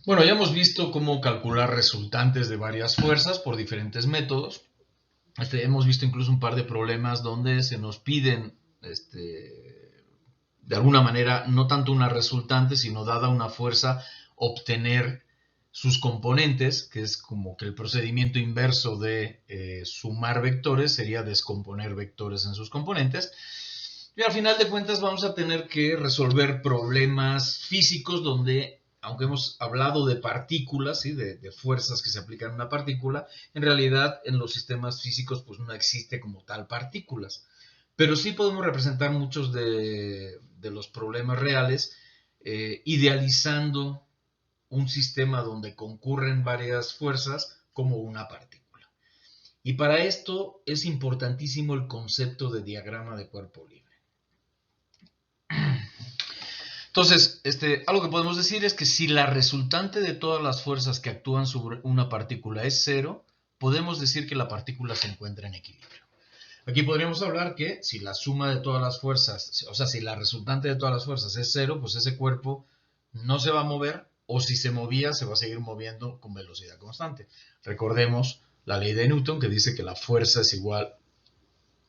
Bueno, ya hemos visto cómo calcular resultantes de varias fuerzas por diferentes métodos. Hemos visto incluso un par de problemas donde se nos piden, de alguna manera, no tanto una resultante, sino dada una fuerza, obtener sus componentes, que es como que el procedimiento inverso de sumar vectores sería descomponer vectores en sus componentes. Y al final de cuentas vamos a tener que resolver problemas físicos donde, aunque hemos hablado de partículas, ¿sí? de fuerzas que se aplican a una partícula, en realidad en los sistemas físicos pues no existe como tal partículas. Pero sí podemos representar muchos de los problemas reales idealizando un sistema donde concurren varias fuerzas como una partícula. Y para esto es importantísimo el concepto de diagrama de cuerpo libre. Entonces, algo que podemos decir es que si la resultante de todas las fuerzas que actúan sobre una partícula es cero, podemos decir que la partícula se encuentra en equilibrio. Aquí podríamos hablar que si la suma de todas las fuerzas, o sea, si la resultante de todas las fuerzas es cero, pues ese cuerpo no se va a mover, o si se movía, se va a seguir moviendo con velocidad constante. Recordemos la ley de Newton, que dice que la fuerza es igual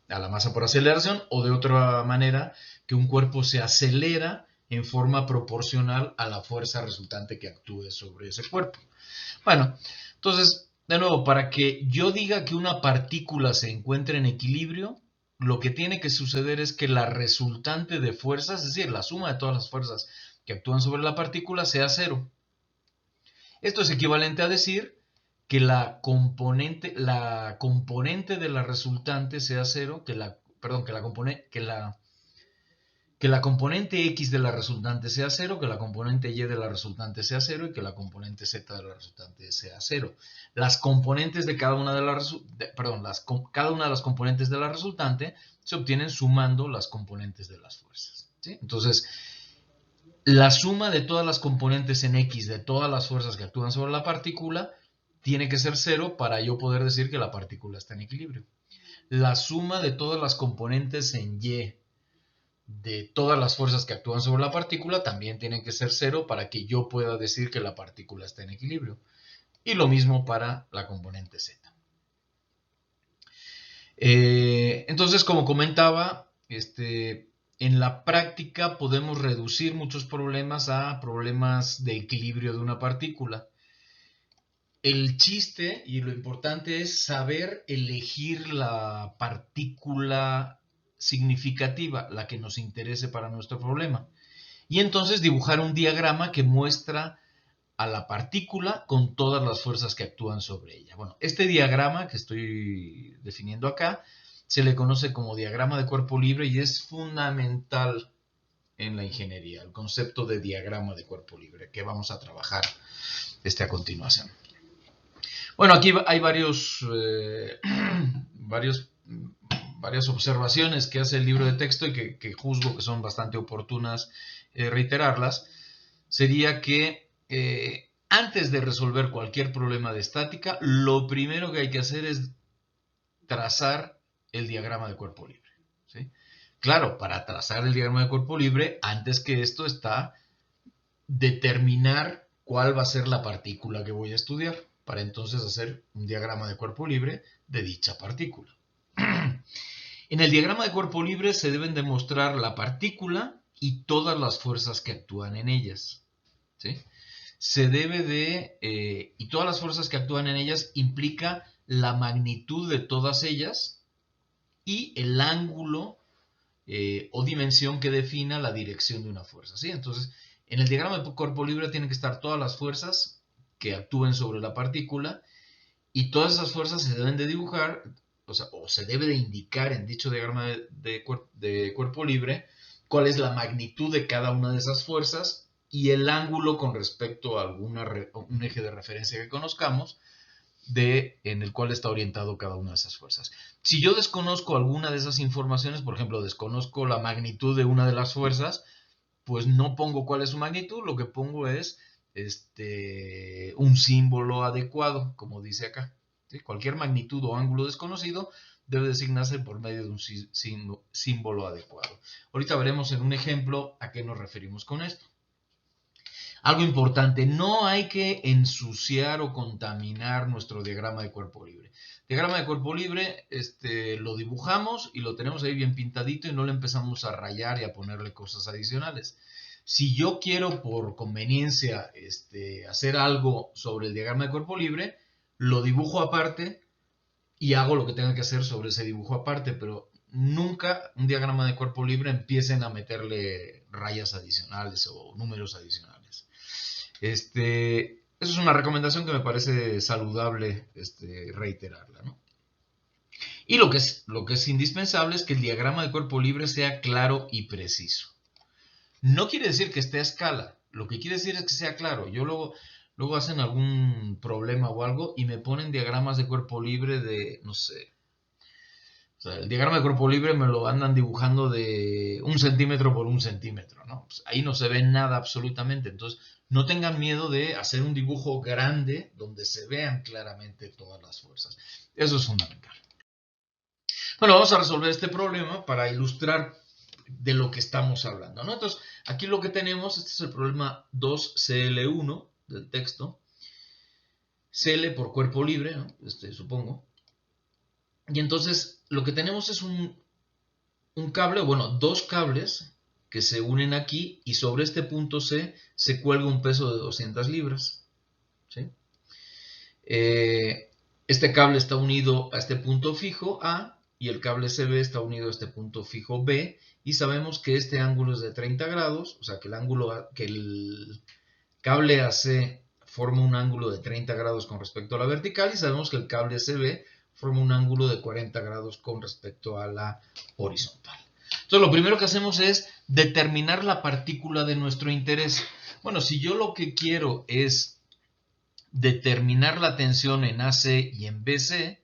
a la masa por aceleración, o de otra manera, que un cuerpo se acelera en forma proporcional a la fuerza resultante que actúe sobre ese cuerpo. Bueno, entonces, de nuevo, para que yo diga que una partícula se encuentra en equilibrio, lo que tiene que suceder es que la resultante de fuerzas, es decir, la suma de todas las fuerzas que actúan sobre la partícula, sea cero. Esto es equivalente a decir que la componente de la resultante sea cero, que la componente X de la resultante sea cero, que la componente Y de la resultante sea cero y que la componente Z de la resultante sea cero. Las componentes de cada una de las, cada una de las componentes de la resultante se obtienen sumando las componentes de las fuerzas, ¿sí? Entonces, la suma de todas las componentes en X de todas las fuerzas que actúan sobre la partícula tiene que ser cero para yo poder decir que la partícula está en equilibrio. La suma de todas las componentes en Y de todas las fuerzas que actúan sobre la partícula también tienen que ser cero para que yo pueda decir que la partícula está en equilibrio. Y lo mismo para la componente Z. Entonces, como comentaba, en la práctica podemos reducir muchos problemas a problemas de equilibrio de una partícula. El chiste y lo importante es saber elegir la partícula significativa, la que nos interese para nuestro problema. Y entonces dibujar un diagrama que muestra a la partícula con todas las fuerzas que actúan sobre ella. Bueno, este diagrama que estoy definiendo acá se le conoce como diagrama de cuerpo libre y es fundamental en la ingeniería, el concepto de diagrama de cuerpo libre que vamos a trabajar a continuación. Bueno, aquí hay varias observaciones que hace el libro de texto y que juzgo que son bastante oportunas reiterarlas. Sería que antes de resolver cualquier problema de estática, lo primero que hay que hacer es trazar el diagrama de cuerpo libre, ¿sí? Claro, para trazar el diagrama de cuerpo libre, antes que esto está determinar cuál va a ser la partícula que voy a estudiar, para entonces hacer un diagrama de cuerpo libre de dicha partícula. En el diagrama de cuerpo libre se deben demostrar la partícula y todas las fuerzas que actúan en ellas, ¿sí? Y todas las fuerzas que actúan en ellas implica la magnitud de todas ellas y el ángulo o dimensión que defina la dirección de una fuerza, ¿sí? Entonces, en el diagrama de cuerpo libre tienen que estar todas las fuerzas que actúen sobre la partícula y todas esas fuerzas se deben de dibujar, o se debe de indicar en dicho diagrama de cuerpo libre cuál es la magnitud de cada una de esas fuerzas y el ángulo con respecto a un eje de referencia que conozcamos en el cual está orientado cada una de esas fuerzas. Si yo desconozco alguna de esas informaciones, por ejemplo, desconozco la magnitud de una de las fuerzas, pues no pongo cuál es su magnitud, lo que pongo es un símbolo adecuado, como dice acá. ¿Sí? Cualquier magnitud o ángulo desconocido debe designarse por medio de un símbolo adecuado. Ahorita veremos en un ejemplo a qué nos referimos con esto. Algo importante, no hay que ensuciar o contaminar nuestro diagrama de cuerpo libre. Diagrama de cuerpo libre, lo dibujamos y lo tenemos ahí bien pintadito y no le empezamos a rayar y a ponerle cosas adicionales. Si yo quiero por conveniencia hacer algo sobre el diagrama de cuerpo libre, lo dibujo aparte y hago lo que tenga que hacer sobre ese dibujo aparte, pero nunca un diagrama de cuerpo libre empiecen a meterle rayas adicionales o números adicionales. Esa es una recomendación que me parece saludable reiterarla, ¿no? Y lo que es indispensable es que el diagrama de cuerpo libre sea claro y preciso. No quiere decir que esté a escala, lo que quiere decir es que sea claro. Yo luego hacen algún problema o algo y me ponen diagramas de cuerpo libre de, no sé. O sea, el diagrama de cuerpo libre me lo andan dibujando de 1 centímetro por 1 centímetro, ¿no? Pues ahí no se ve nada absolutamente. Entonces, no tengan miedo de hacer un dibujo grande donde se vean claramente todas las fuerzas. Eso es fundamental. Bueno, vamos a resolver este problema para ilustrar de lo que estamos hablando, ¿no? Entonces, aquí lo que tenemos, este es el problema 2CL1 del texto. CL por cuerpo libre, ¿no? Supongo. Y entonces, lo que tenemos es un cable, bueno, dos cables que se unen aquí y sobre este punto C se cuelga un peso de 200 libras. ¿Sí? Este cable está unido a este punto fijo A y el cable CB está unido a este punto fijo B y sabemos que este ángulo es de 30 grados, o sea que el cable AC forma un ángulo de 30 grados con respecto a la vertical y sabemos que el cable CB forma un ángulo de 40 grados con respecto a la horizontal. Entonces, lo primero que hacemos es determinar la partícula de nuestro interés. Bueno, si yo lo que quiero es determinar la tensión en AC y en BC,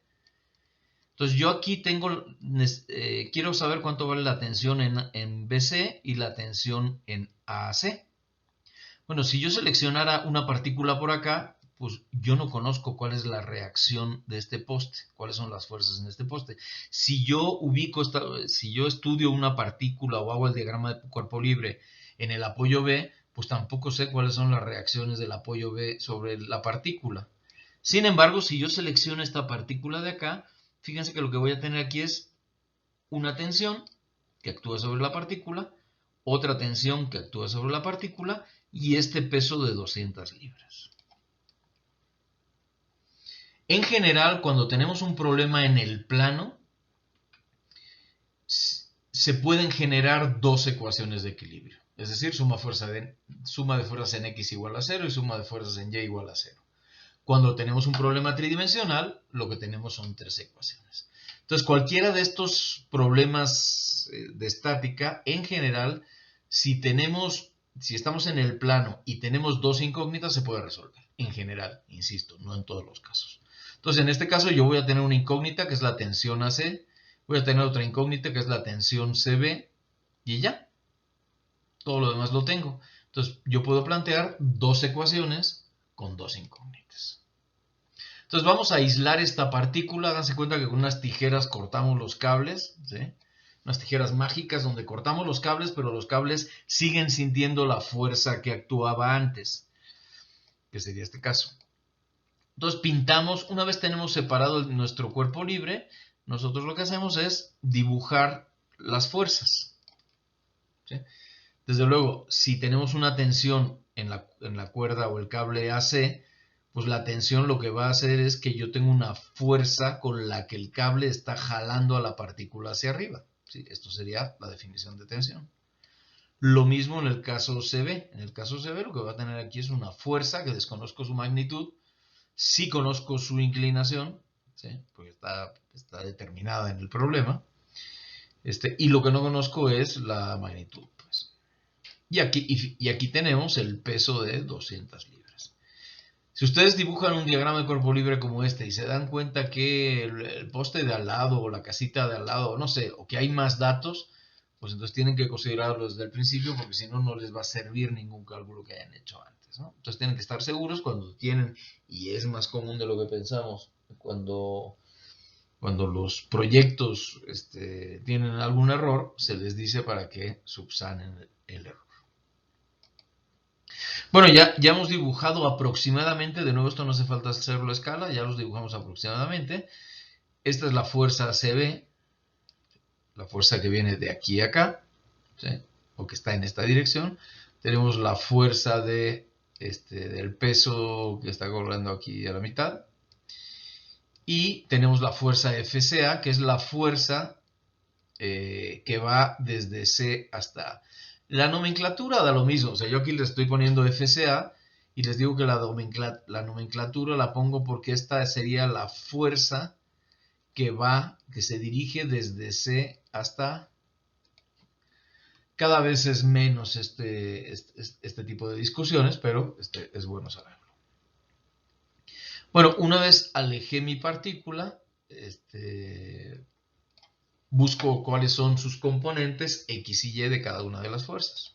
entonces yo aquí quiero saber cuánto vale la tensión en BC y la tensión en AC. Bueno, si yo seleccionara una partícula por acá, pues yo no conozco cuál es la reacción de este poste, cuáles son las fuerzas en este poste. Si yo estudio una partícula o hago el diagrama de cuerpo libre en el apoyo B, pues tampoco sé cuáles son las reacciones del apoyo B sobre la partícula. Sin embargo, si yo selecciono esta partícula de acá, fíjense que lo que voy a tener aquí es una tensión que actúa sobre la partícula, otra tensión que actúa sobre la partícula y este peso de 200 libras. En general, cuando tenemos un problema en el plano, se pueden generar dos ecuaciones de equilibrio. Es decir, suma de fuerzas en X igual a 0 y suma de fuerzas en Y igual a 0. Cuando tenemos un problema tridimensional, lo que tenemos son tres ecuaciones. Entonces, cualquiera de estos problemas de estática, en general, si estamos en el plano y tenemos dos incógnitas, se puede resolver. En general, insisto, no en todos los casos. Entonces, en este caso yo voy a tener una incógnita que es la tensión AC, voy a tener otra incógnita que es la tensión CB y ya. Todo lo demás lo tengo. Entonces, yo puedo plantear dos ecuaciones con dos incógnitas. Entonces, vamos a aislar esta partícula. Háganse cuenta que con unas tijeras cortamos los cables, ¿sí? Unas tijeras mágicas donde cortamos los cables, pero los cables siguen sintiendo la fuerza que actuaba antes, que sería este caso. Entonces pintamos, una vez tenemos separado nuestro cuerpo libre, nosotros lo que hacemos es dibujar las fuerzas. ¿Sí? Desde luego, si tenemos una tensión en la cuerda o el cable AC, pues la tensión lo que va a hacer es que yo tengo una fuerza con la que el cable está jalando a la partícula hacia arriba. ¿Sí? Esto sería la definición de tensión. Lo mismo en el caso CB. En el caso CB lo que va a tener aquí es una fuerza que desconozco su magnitud. Sí conozco su inclinación, ¿sí? Porque está determinada en el problema. Y lo que no conozco es la magnitud. Pues. Y aquí tenemos el peso de 200 libras. Si ustedes dibujan un diagrama de cuerpo libre como este y se dan cuenta que el poste de al lado o la casita de al lado, no sé, o que hay más datos, pues entonces tienen que considerarlo desde el principio porque si no, no les va a servir ningún cálculo que hayan hecho antes, ¿no? Entonces tienen que estar seguros cuando tienen, y es más común de lo que pensamos, cuando los proyectos tienen algún error, se les dice para que subsanen el error. Bueno, ya hemos dibujado aproximadamente, de nuevo esto no hace falta hacerlo a escala, ya los dibujamos aproximadamente. Esta es la fuerza CB, la fuerza que viene de aquí a acá, ¿sí? O que está en esta dirección. Tenemos la fuerza del peso que está colgando aquí a la mitad. Y tenemos la fuerza FCA, que es la fuerza que va desde C hasta A. La nomenclatura da lo mismo, o sea, yo aquí le estoy poniendo FCA y les digo que la nomenclatura la pongo porque esta sería la fuerza que se dirige desde C hasta A. Cada vez es menos este tipo de discusiones, pero es bueno saberlo. Bueno, una vez alejé mi partícula, busco cuáles son sus componentes X y Y de cada una de las fuerzas.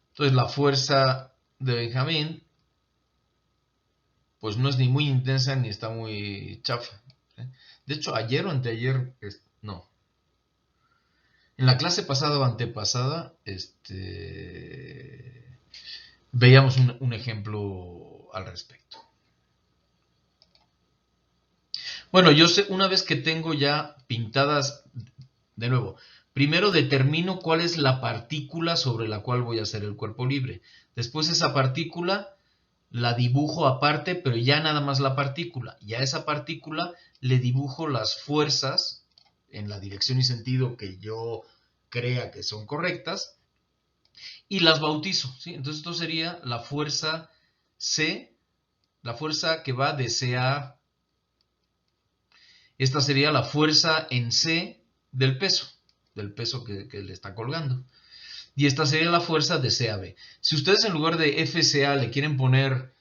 Entonces la fuerza de Benjamín pues no es ni muy intensa ni está muy chafa. De hecho, ayer o anteayer, no. En la clase pasada o antepasada, veíamos un ejemplo al respecto. Bueno, yo sé, una vez que tengo ya pintadas, de nuevo, primero determino cuál es la partícula sobre la cual voy a hacer el cuerpo libre. Después esa partícula la dibujo aparte, pero ya nada más la partícula. Y a esa partícula le dibujo las fuerzas en la dirección y sentido que yo crea que son correctas y las bautizo, ¿sí? Entonces esto sería la fuerza C, la fuerza que va de C a A. Esta sería la fuerza en C del peso que le está colgando. Y esta sería la fuerza de C a B. Si ustedes en lugar de FCA le quieren poner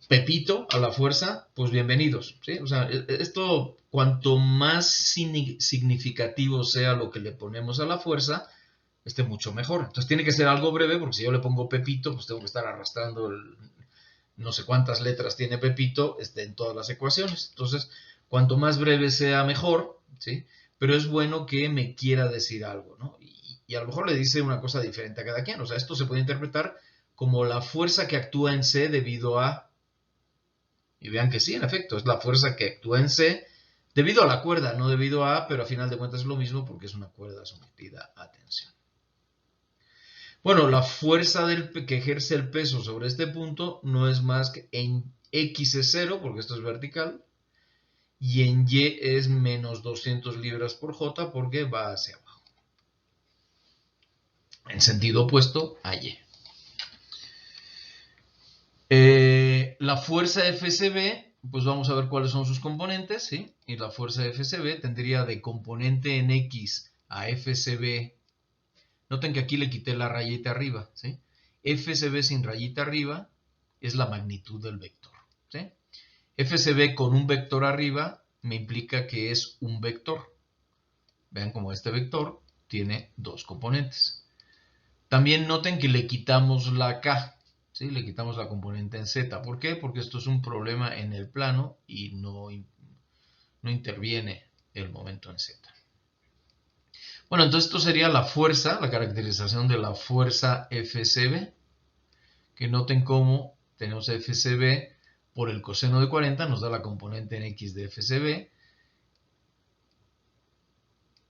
Pepito a la fuerza, pues bienvenidos, ¿sí? O sea, esto, cuanto más significativo sea lo que le ponemos a la fuerza, mucho mejor. Entonces tiene que ser algo breve, porque si yo le pongo Pepito, pues tengo que estar arrastrando no sé cuántas letras tiene Pepito en todas las ecuaciones. Entonces, cuanto más breve sea, mejor, ¿sí? Pero es bueno que me quiera decir algo, ¿no? Y a lo mejor le dice una cosa diferente a cada quien. O sea, esto se puede interpretar como la fuerza que actúa en C debido a... Y vean que sí, en efecto, es la fuerza que actúa en C debido a la cuerda, no debido a A, pero a final de cuentas es lo mismo porque es una cuerda sometida a tensión. Bueno, la fuerza que ejerce el peso sobre este punto no es más que en X es 0, porque esto es vertical, y en Y es menos 200 libras por J, porque va hacia abajo. En sentido opuesto a Y. La fuerza FCB, pues vamos a ver cuáles son sus componentes, ¿sí? Y la fuerza FCB tendría de componente en X a FCB. Noten que aquí le quité la rayita arriba, ¿sí? FCB sin rayita arriba es la magnitud del vector, ¿sí? FCB con un vector arriba me implica que es un vector. Vean cómo este vector tiene dos componentes. También noten que le quitamos la K, ¿sí? Le quitamos la componente en Z. ¿Por qué? Porque esto es un problema en el plano y no interviene el momento en Z. Bueno, entonces esto sería la fuerza, la caracterización de la fuerza FCB, que noten cómo tenemos FCB por el coseno de 40, nos da la componente en X de FCB,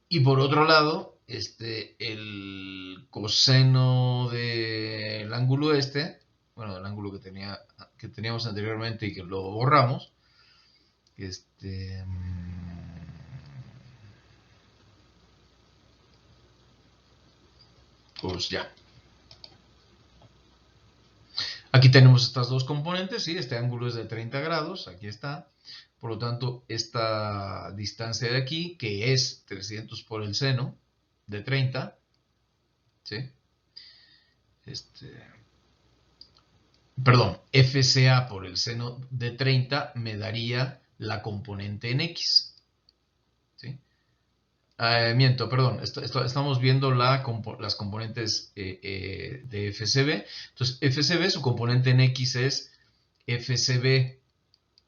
y por otro lado, el coseno del ángulo bueno, del ángulo que teníamos anteriormente y que lo borramos, pues ya. Aquí tenemos estas dos componentes, ¿sí? Este ángulo es de 30 grados, aquí está. Por lo tanto, esta distancia de aquí, que es 300 por el seno de 30, ¿sí? Perdón, FCA por el seno de 30 me daría la componente en X, ¿sí? Miento, perdón, estamos viendo las componentes de FCB. Entonces, FCB, su componente en X es FCB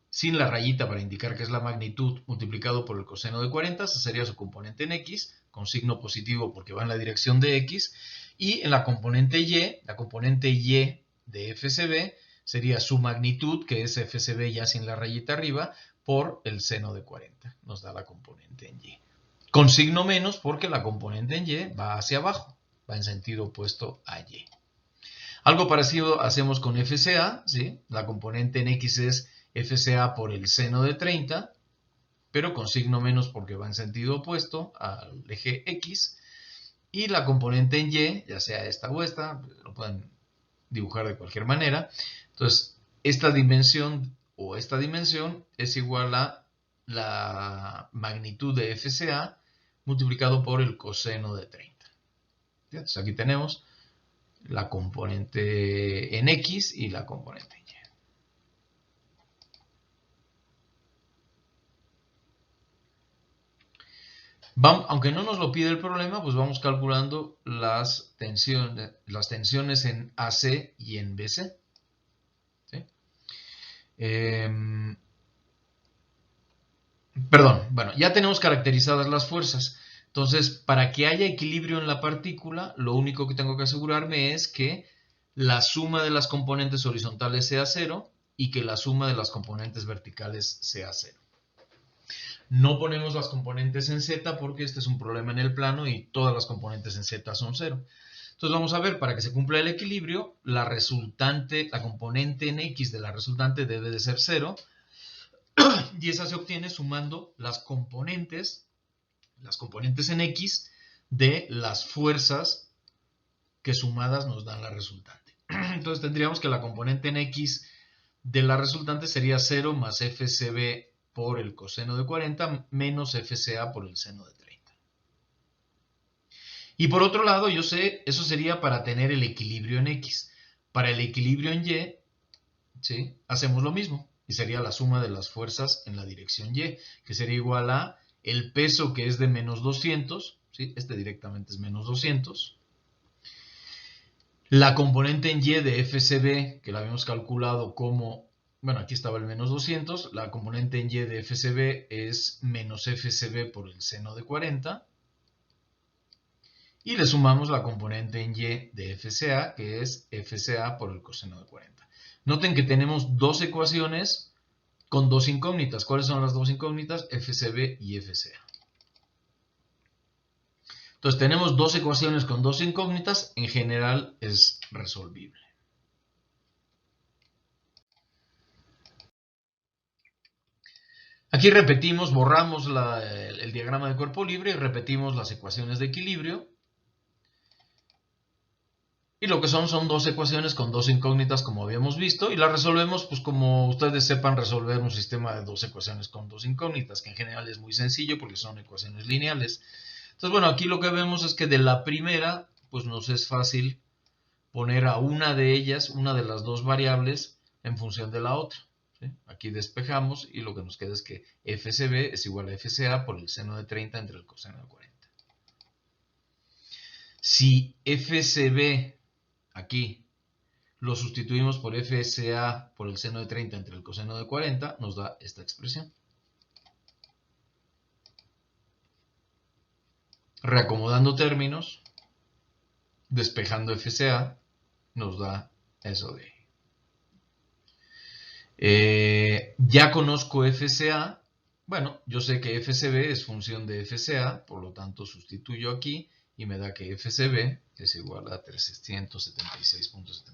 sin la rayita para indicar que es la magnitud multiplicado por el coseno de 40, esa sería su componente en X, con signo positivo porque va en la dirección de X, y en la componente Y de FCB sería su magnitud, que es FCB ya sin la rayita arriba, por el seno de 40. Nos da la componente en Y. Con signo menos porque la componente en Y va hacia abajo, va en sentido opuesto a Y. Algo parecido hacemos con FCA, ¿sí? La componente en X es FCA por el seno de 30, pero con signo menos porque va en sentido opuesto al eje X. Y la componente en Y, ya sea esta o esta, lo pueden dibujar de cualquier manera. Entonces, esta dimensión o esta dimensión es igual a la magnitud de FCA multiplicado por el coseno de 30. Entonces, aquí tenemos la componente en X y la componente en Y. Aunque no nos lo pide el problema, pues vamos calculando las tensiones en AC y en BC. ¿Sí? Perdón, bueno, ya tenemos caracterizadas las fuerzas. Entonces, para que haya equilibrio en la partícula, lo único que tengo que asegurarme es que la suma de las componentes horizontales sea 0 y que la suma de las componentes verticales sea 0. No ponemos las componentes en Z porque este es un problema en el plano y todas las componentes en Z son 0. Entonces vamos a ver, para que se cumpla el equilibrio, la componente en X de la resultante debe de ser 0 y esa se obtiene sumando las componentes en X de las fuerzas que sumadas nos dan la resultante. Entonces tendríamos que la componente en X de la resultante sería 0 más FCB por el coseno de 40 menos FCA por el seno de 30. Y por otro lado, yo sé, eso sería para tener el equilibrio en X. Para el equilibrio en Y, ¿sí? Hacemos lo mismo. Y sería la suma de las fuerzas en la dirección Y, que sería igual a el peso que es de menos 200, ¿sí? Este directamente es menos 200. La componente en Y de FCB, que la habíamos calculado como, bueno, aquí estaba el menos 200, la componente en Y de FCB es menos FCB por el seno de 40. Y le sumamos la componente en Y de FCA, que es FCA por el coseno de 40. Noten que tenemos dos ecuaciones con dos incógnitas. ¿Cuáles son las dos incógnitas? FCB y FCA. Entonces tenemos dos ecuaciones con dos incógnitas. En general es resolvible. Aquí repetimos, borramos el diagrama de cuerpo libre y repetimos las ecuaciones de equilibrio. Y lo que son dos ecuaciones con dos incógnitas como habíamos visto y las resolvemos pues como ustedes sepan resolver un sistema de dos ecuaciones con dos incógnitas, que en general es muy sencillo porque son ecuaciones lineales. Entonces bueno, aquí lo que vemos es que de la primera pues nos es fácil poner a una de ellas, una de las dos variables en función de la otra. ¿Sí? Aquí despejamos y lo que nos queda es que FCB es igual a FCA por el seno de 30 entre el coseno de 40. Si FCB aquí lo sustituimos por FSA por el seno de 30 entre el coseno de 40, nos da esta expresión. Reacomodando términos, despejando FSA, nos da eso de ahí. Ya conozco FSA, bueno, yo sé que FCB es función de FSA, por lo tanto sustituyo aquí y me da que FCB es igual a 376.75